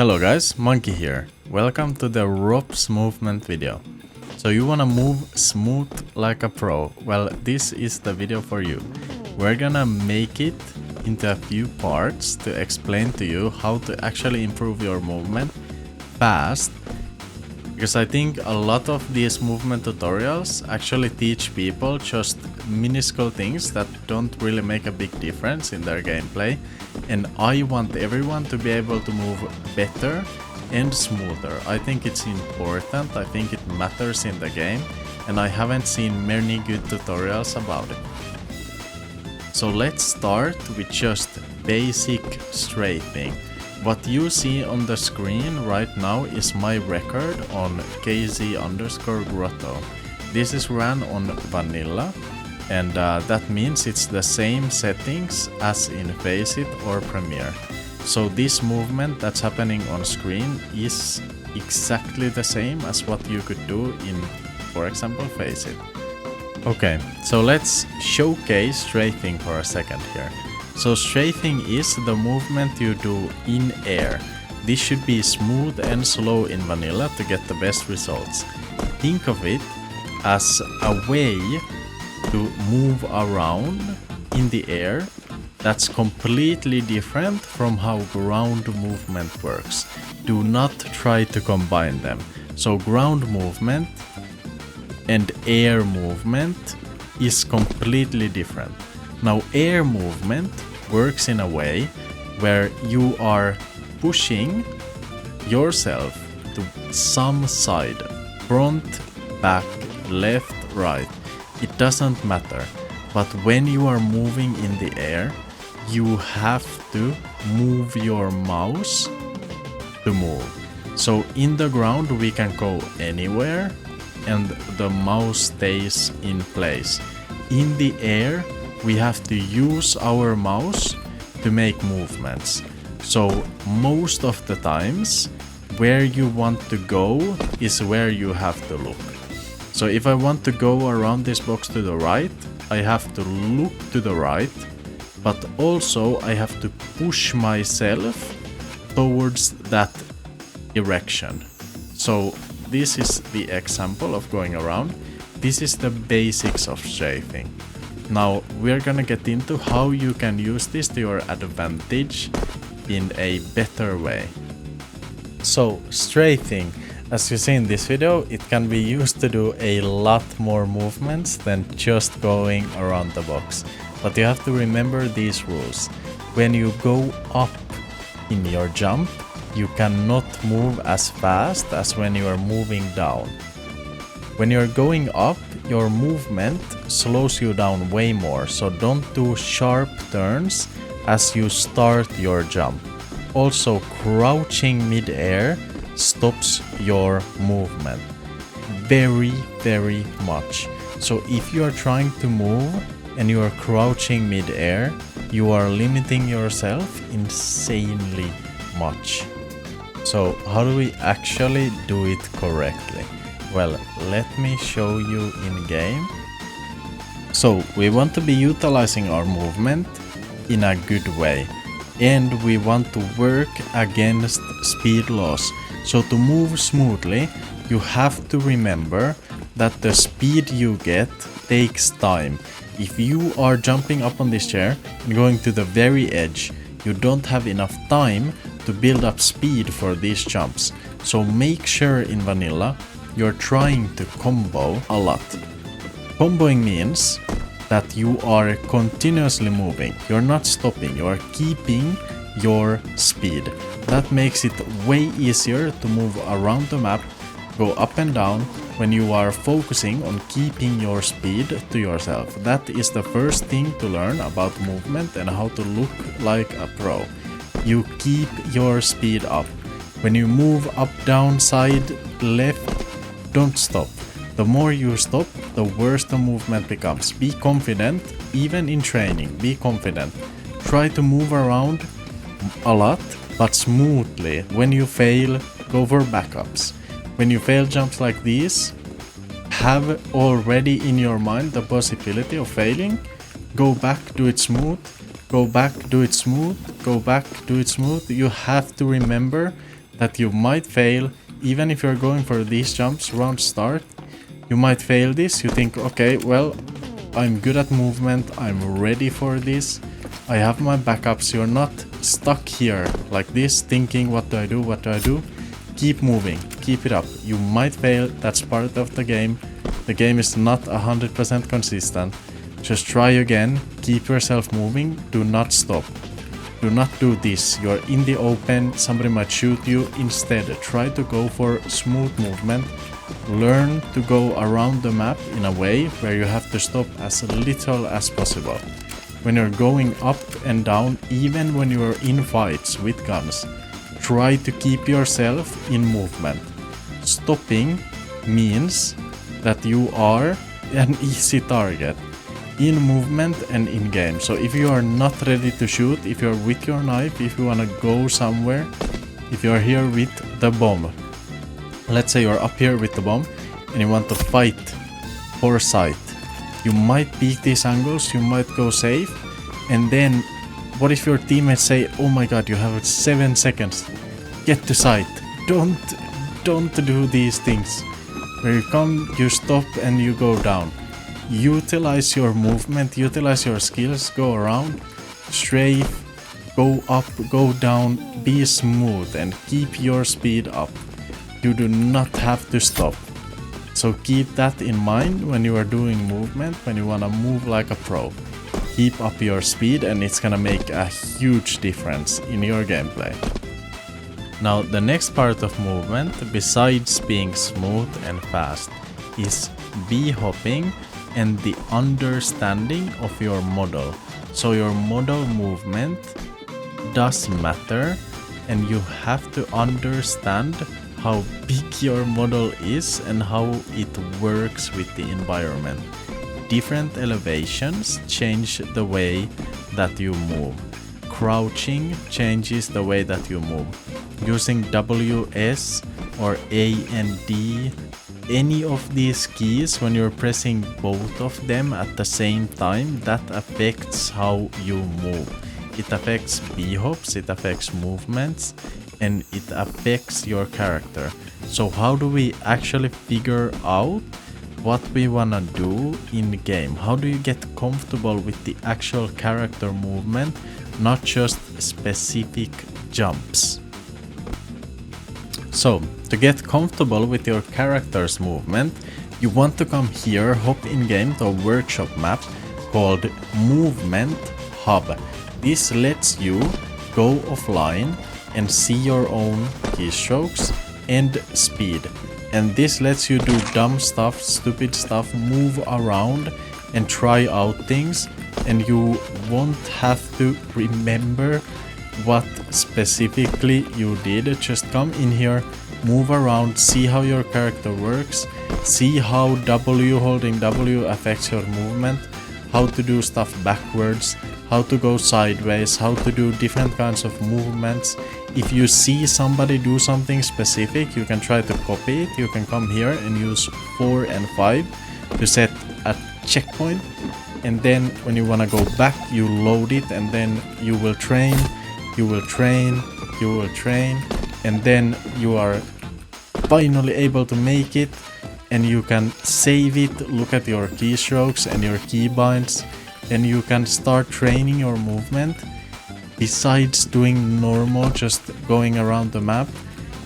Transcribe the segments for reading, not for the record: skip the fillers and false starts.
Hello guys, Monkey here. Welcome to the ROPZ movement video. So you wanna move smooth like a pro? Well, this is the video for you. We're gonna make it into a few parts to explain to you how to actually improve your movement fast. Because I think a lot of these movement tutorials actually teach people just minuscule things that don't really make a big difference in their gameplay. And I want everyone to be able to move better and smoother. I think it's important, I think it matters in the game, and I haven't seen many good tutorials about it. So let's start with just basic strafing. What you see on the screen right now is my record on KZ_grotto. This is run on vanilla, and that means it's the same settings as in FACEIT or Premiere. So this movement that's happening on screen is exactly the same as what you could do in, for example, FACEIT. Okay, so let's showcase strafing for a second here. So strafing is the movement you do in air. This should be smooth and slow in vanilla to get the best results. Think of it as a way to move around in the air that's completely different from how ground movement works. Do not try to combine them. So ground movement and air movement is completely different. Now air movement works in a way where you are pushing yourself to some side, front, back, left, right. It doesn't matter. But when you are moving in the air, you have to move your mouse to move. So in the ground we can go anywhere and the mouse stays in place. In the air we have to use our mouse to make movements. So most of the times where you want to go is where you have to look. So if I want to go around this box to the right, I have to look to the right, but also I have to push myself towards that direction. So this is the example of going around. This is the basics of strafing. Now we're gonna get into how you can use this to your advantage in a better way. So strafing, as you see in this video, it can be used to do a lot more movements than just going around the box. But you have to remember these rules. When you go up in your jump, you cannot move as fast as when you are moving down. When you're going up, your movement slows you down way more, so don't do sharp turns as you start your jump. Also, crouching mid-air stops your movement very much. So if you are trying to move and you are crouching mid-air, you are limiting yourself insanely much. So how do we actually do it correctly? Well, let me show you in game. So we want to be utilizing our movement in a good way, and we want to work against speed loss. So to move smoothly, you have to remember that the speed you get takes time. If you are jumping up on this chair and going to the very edge, you don't have enough time to build up speed for these jumps. So make sure in vanilla you're trying to combo a lot. Comboing means that you are continuously moving. You're not stopping, you are keeping your speed. That makes it way easier to move around the map, go up and down when you are focusing on keeping your speed to yourself. That is the first thing to learn about movement and how to look like a pro. You keep your speed up. When you move up, down, side, left, don't stop. The more you stop, the worse the movement becomes. Be confident, even in training, be confident. Try to move around a lot, but smoothly. When you fail, go for backups. When you fail jumps like these, have already in your mind the possibility of failing. Go back, do it smooth. Go back, do it smooth. Go back, do it smooth. You have to remember that you might fail. Even if you're going for these jumps around start, you might fail this. You think, okay, well, I'm good at movement, I'm ready for this, I have my backups. You're not stuck here like this thinking, what do I do, what do I do? Keep moving, keep it up. You might fail, that's part of the game. The game is not 100% consistent. Just try again, keep yourself moving, do not stop. Do not do this, you're in the open, somebody might shoot you. Instead, try to go for smooth movement. Learn to go around the map in a way where you have to stop as little as possible. When you're going up and down, even when you're in fights with guns, try to keep yourself in movement. Stopping means that you are an easy target in movement and in game. So if you are not ready to shoot, if you're with your knife, if you wanna go somewhere, if you're here with the bomb, let's say you're up here with the bomb and you want to fight for sight, you might beat these angles, you might go safe, and then what if your teammates say, oh my god, you have 7 seconds, get to sight. Don't do these things where you come, you stop and you go down. Utilize your movement, utilize your skills, go around, strafe, go up, go down, be smooth and keep your speed up. You do not have to stop. So keep that in mind when you are doing movement, when you wanna move like a pro. Keep up your speed and it's gonna make a huge difference in your gameplay. Now the next part of movement, besides being smooth and fast, is b-hopping and the understanding of your model. So your model movement does matter and you have to understand how big your model is and how it works with the environment. Different elevations change the way that you move. Crouching changes the way that you move. Using WS or A and D, any of these keys, when you're pressing both of them at the same time, that affects how you move. It affects b-hops, it affects movements, and it affects your character. So how do we actually figure out what we wanna do in the game? How do you get comfortable with the actual character movement, not just specific jumps? So, to get comfortable with your character's movement, you want to come here, hop in game to a workshop map called Movement Hub. This lets you go offline and see your own keystrokes and speed. And this lets you do dumb stuff, stupid stuff, move around and try out things, and you won't have to remember what specifically you did. Just come in here, move around, see how your character works, see how holding W affects your movement, how to do stuff backwards, how to go sideways, how to do different kinds of movements. If you see somebody do something specific, you can try to copy it. You can come here and use 4 and 5 to set a checkpoint, and then when you want to go back, you load it, and then you will train, and then you are finally able to make it, and you can save it, look at your keystrokes and your keybinds, and you can start training your movement. Besides doing normal, just going around the map,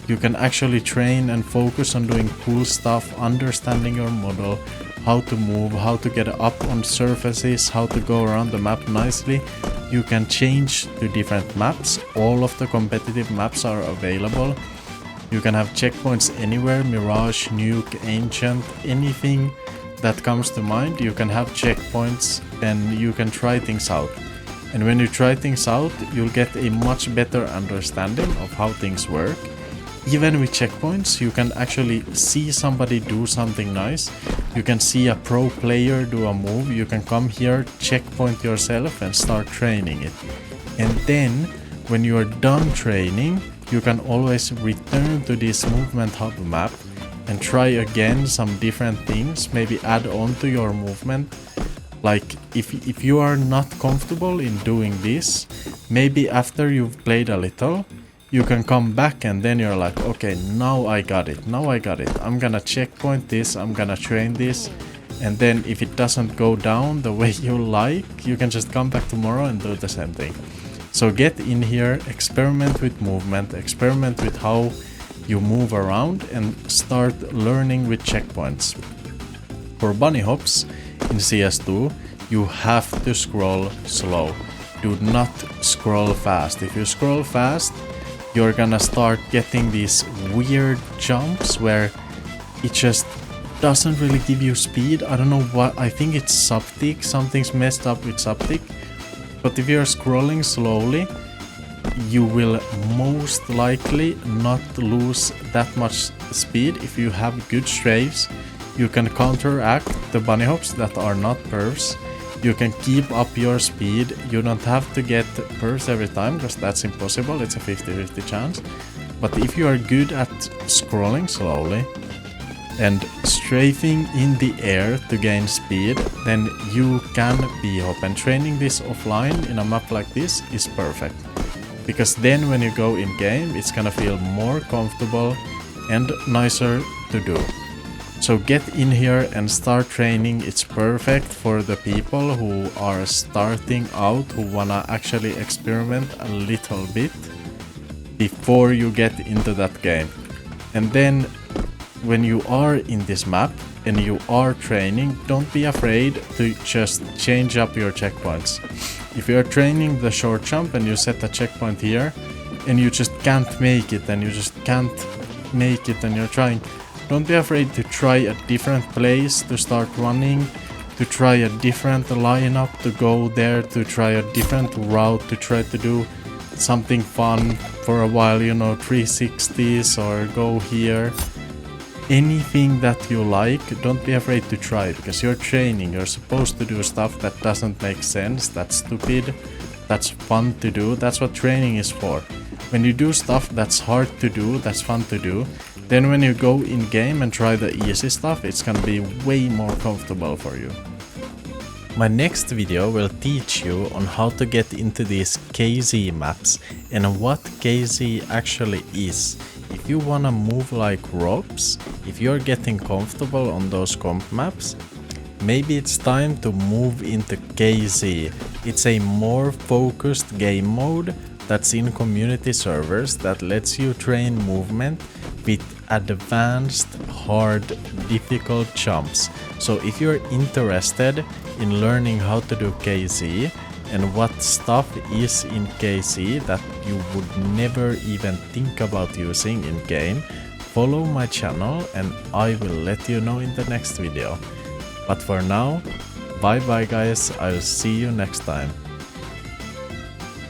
you can actually train and focus on doing cool stuff, understanding your model, how to move, how to get up on surfaces, how to go around the map nicely. You can change to different maps. All of the competitive maps are available. You can have checkpoints anywhere, Mirage, Nuke, Ancient, anything that comes to mind. You can have checkpoints and you can try things out. And when you try things out, you'll get a much better understanding of how things work. Even with checkpoints, you can actually see somebody do something nice. You can see a pro player do a move. You can come here, checkpoint yourself and start training it. And then when you are done training, you can always return to this Movement Hub map and try again some different things, maybe add on to your movement. Like if you are not comfortable in doing this, maybe after you've played a little, you can come back and then you're like, okay, now I got it, I'm gonna checkpoint this, I'm gonna train this, and then if it doesn't go down the way you like, you can just come back tomorrow and do the same thing. So get in here, experiment with movement, experiment with how you move around, and start learning with checkpoints. For bunny hops in CS2, you have to scroll slow. Do not scroll fast. If you scroll fast, you're gonna start getting these weird jumps where it just doesn't really give you speed. I don't know what, I think it's subtick, something's messed up with subtick. But if you're scrolling slowly, you will most likely not lose that much speed. If you have good strafes, you can counteract the bunny hops that are not perfs. You can keep up your speed. You don't have to get perfs every time, because that's impossible. It's a 50-50 chance. But if you are good at scrolling slowly and strafing in the air to gain speed, then you can b-hop. And training this offline in a map like this is perfect, because then when you go in game, it's gonna feel more comfortable and nicer to do. So get in here and start training. It's perfect for the people who are starting out, who wanna actually experiment a little bit before you get into that game. And then when you are in this map and you are training, don't be afraid to just change up your checkpoints. If you're training the short jump and you set a checkpoint here and you just can't make it, and you're trying, don't be afraid to try a different place to start running, to try a different lineup to go there, to try a different route, to try to do something fun for a while, you know, 360s, or go here. Anything that you like, don't be afraid to try, because you're training. You're supposed to do stuff that doesn't make sense, that's stupid, that's fun to do. That's what training is for. When you do stuff that's hard to do, that's fun to do, then when you go in game and try the easy stuff, it's gonna be way more comfortable for you. My next video will teach you on how to get into these KZ maps and what KZ actually is. If you wanna move like ROPZ, if you're getting comfortable on those comp maps, maybe it's time to move into KZ. It's a more focused game mode that's in community servers that lets you train movement with advanced, hard, difficult jumps. So if you're interested in learning how to do KZ and what stuff is in KZ that you would never even think about using in game, follow my channel and I will let you know in the next video. But for now, bye bye guys, I'll see you next time.